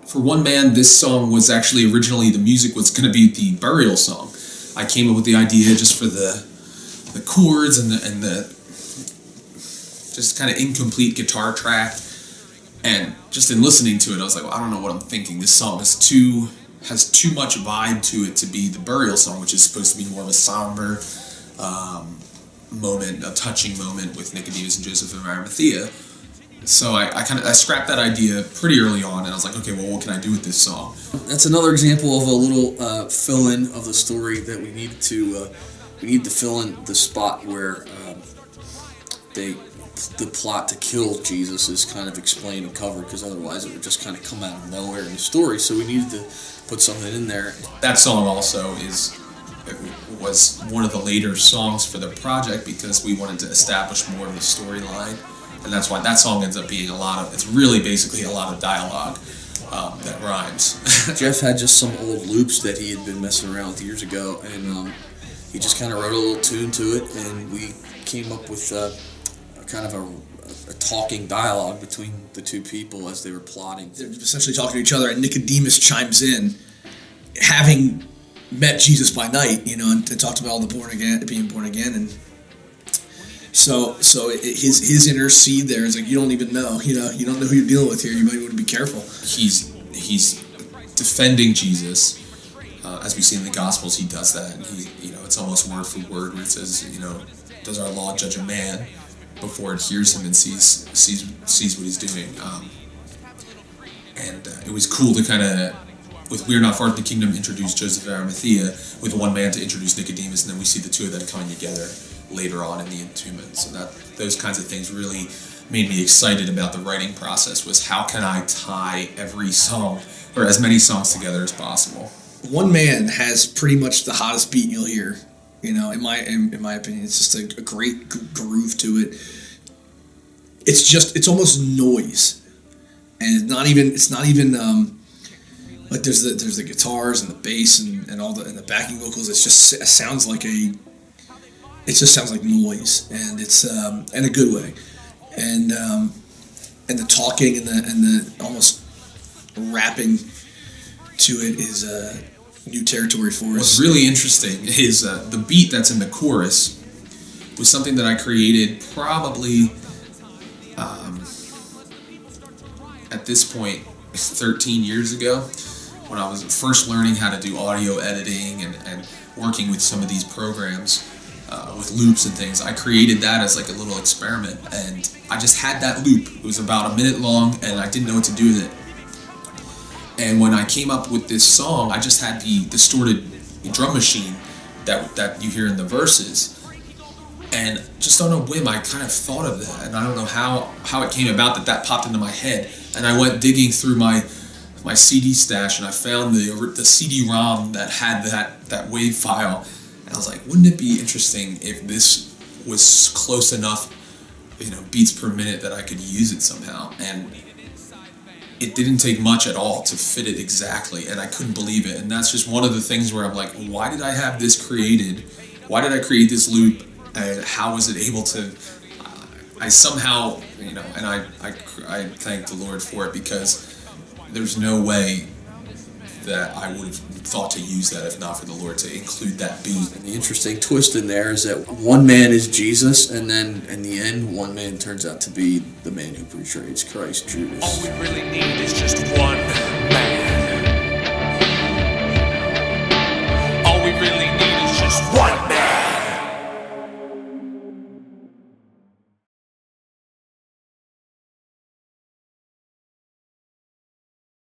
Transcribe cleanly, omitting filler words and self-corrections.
for One Man, this song was actually originally, the music was going to be the burial song. I came up with the idea just for the chords and the just kind of incomplete guitar track. And just in listening to it, I was like, well, I don't know what I'm thinking. This song has too much vibe to it to be the burial song, which is supposed to be more of a somber moment, a touching moment with Nicodemus and Joseph of Arimathea. So I scrapped that idea pretty early on, and I was like, okay, well, what can I do with this song? That's another example of a little fill-in of the story that we need to fill in the spot where the plot to kill Jesus is kind of explained and covered, because otherwise it would just kind of come out of nowhere in the story. So we needed to put something in there. That song also was one of the later songs for the project because we wanted to establish more of the storyline, and that's why that song ends up being it's really basically a lot of dialogue that rhymes. Jeff had just some old loops that he had been messing around with years ago, and he just kind of wrote a little tune to it, and we came up with kind of a talking dialogue between the two people as they were plotting. They're essentially talking to each other, and Nicodemus chimes in, having met Jesus by night, and talked about all the being born again, and so his inner seed there is like, you don't even know, you don't know who you're dealing with here. You might want to be careful. He's defending Jesus. As we see in the Gospels, he does that, and it's almost word for word where it says, does our law judge a man before it hears him and sees what he's doing? And it was cool to kind of, with "We're Not Far from the Kingdom," introduce Joseph of Arimathea, with One Man to introduce Nicodemus, and then we see the two of them coming together later on in the entombment. So those kinds of things really made me excited about the writing process, was how can I tie every song, or as many songs together as possible. One Man has pretty much the hottest beat you'll hear. In my opinion, it's just a great groove to it. It's almost noise, and it's not even like there's the guitars and the bass and all the backing vocals. It sounds like noise, and it's in a good way, and the talking and the almost rapping to it is new territory for us. What's really interesting is the beat that's in the chorus was something that I created probably at this point 13 years ago, when I was first learning how to do audio editing and working with some of these programs with loops and things. I created that as like a little experiment, and I just had that loop. It was about a minute long, and I didn't know what to do with it. And when I came up with this song, I just had the distorted drum machine that you hear in the verses. And just on a whim, I kind of thought of that. And I don't know how it came about that popped into my head. And I went digging through my CD stash, and I found the CD-ROM that had that WAV file. And I was like, wouldn't it be interesting if this was close enough, beats per minute, that I could use it somehow? And it didn't take much at all to fit it exactly, and I couldn't believe it. And that's just one of the things where I'm like, why did I have this created? Why did I create this loop? And how was it able to? I somehow, and I thank the Lord for it, because there's no way that I would have thought to use that if not for the Lord to include that beat. And the interesting twist in there is that one man is Jesus, and then in the end, one man turns out to be the man who portrays Christ, Judas. All we really need is just one.